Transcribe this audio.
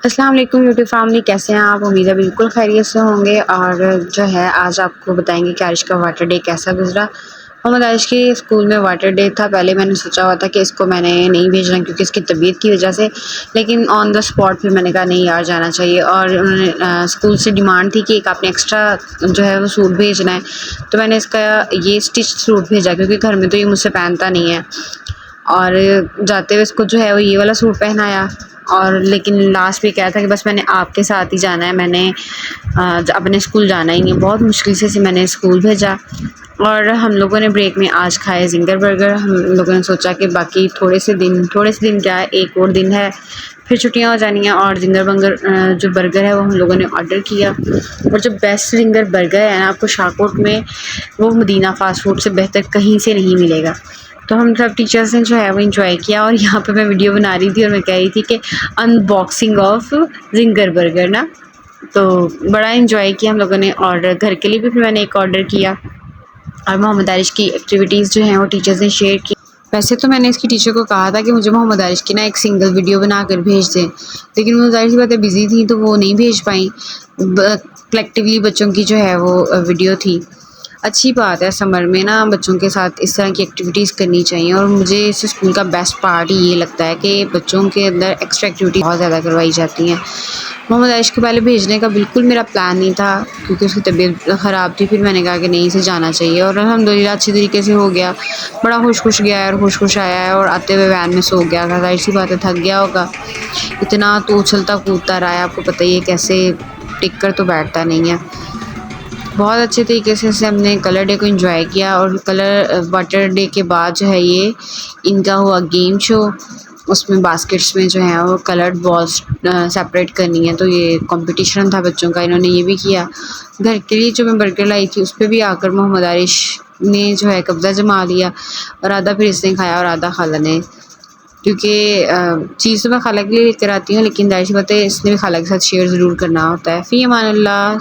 अस्सलाम वालेकुम YouTube family, कैसे हैं आप? उम्मीद है बिल्कुल खैरियत से होंगे। और जो है आज आपको बताएंगे कि आरिश का वाटर डे कैसा गुजरा। मोहम्मद आरिश के स्कूल में वाटर डे था। पहले मैंने सोचा हुआ था कि इसको मैंने नहीं भेजना क्योंकि इसकी तबीयत की वजह से, लेकिन ऑन द स्पॉट फिर मैंने कहा नहीं यार जाना चाहिए। और उन्होंने स्कूल से डिमांड थी कि एक आपने एक्स्ट्रा जो है वो सूट भेजना है, तो मैंने इसका ये स्टिच सूट भेजा क्योंकि घर में तो ये मुझसे पहनता नहीं है। और जाते हुए इसको जो है वो ये वाला सूट पहनाया। और लेकिन लास्ट पे क्या था कि बस मैंने आपके साथ ही जाना है, मैंने अपने स्कूल जाना ही नहीं है। बहुत मुश्किल से मैंने स्कूल भेजा। और हम लोगों ने ब्रेक में आज खाए जिंगर बर्गर। हम लोगों ने सोचा कि बाकी थोड़े से दिन क्या है, एक और दिन है फिर छुट्टियां हो जानी हैं। और जिंगर बर्गर जो बर्गर है वो हम लोगों ने ऑर्डर किया। और जो बेस्ट जिंगर बर्गर है ना आपको शाहकोट में, वो मदीना फ़ास्ट फूड से बेहतर कहीं से नहीं मिलेगा। तो हम सब टीचर्स ने जो है वो इंजॉय किया। और यहाँ पे मैं वीडियो बना रही थी और मैं कह रही थी कि अनबॉक्सिंग ऑफ जिंगर बर्गर ना, तो बड़ा इंजॉय किया हम लोगों ने। और घर के लिए भी फिर मैंने एक ऑर्डर किया। और मोहम्मद आरिश की एक्टिविटीज़ जो हैं वो टीचर्स ने शेयर की। वैसे तो मैंने इसकी टीचर को कहा था कि मुझे मोहम्मद आरिश की ना एक सिंगल वीडियो बना कर भेज दें, लेकिन वो ज़ाहिर सी बात है बिज़ी थी तो वो नहीं भेज पाई। कलेक्टिवली बच्चों की जो है वो वीडियो थी। अच्छी बात है, समर में ना बच्चों के साथ इस तरह की एक्टिविटीज़ करनी चाहिए। और मुझे इस स्कूल का बेस्ट पार्ट ही ये लगता है कि बच्चों के अंदर एक्स्ट्रा एक्टिविटी बहुत ज़्यादा करवाई जाती हैं। मोहम्मद आरिश को पहले भेजने का बिल्कुल मेरा प्लान नहीं था क्योंकि उसकी तबीयत ख़राब थी। फिर मैंने कहा कि नहीं, इसे जाना चाहिए और अल्हम्दुलिल्लाह अच्छी तरीके से हो गया। बड़ा खुश गया है और खुश आया है। और आते हुए वैन में सो गया था। ज़ाहिर सी बात है थक गया होगा, इतना तो उछलता कूदता रहा है। आपको पता ही है कैसे टिक कर तो बैठता नहीं है। बहुत अच्छे तरीके से हमने कलर डे को एंजॉय किया। और वाटर डे के बाद जो है ये इनका हुआ गेम शो। उसमें बास्केट्स में जो है वो कलर्ड बॉल्स सेपरेट करनी है, तो ये कंपटीशन था बच्चों का, इन्होंने ये भी किया। घर के लिए जो मैं बर्गर लाई थी उस पर भी आकर मोहम्मद आरिश ने जो है कब्ज़ा जमा लिया। और आधा फिर इसने खाया और आधा खाला ने, क्योंकि चीज़ तो मैं खाला के लिए लेकर आती हूँ, लेकिन जाहिर सी बात है इसने भी खाला के साथ शेयर ज़रूर करना होता है। फ़ी अमान अल्लाह।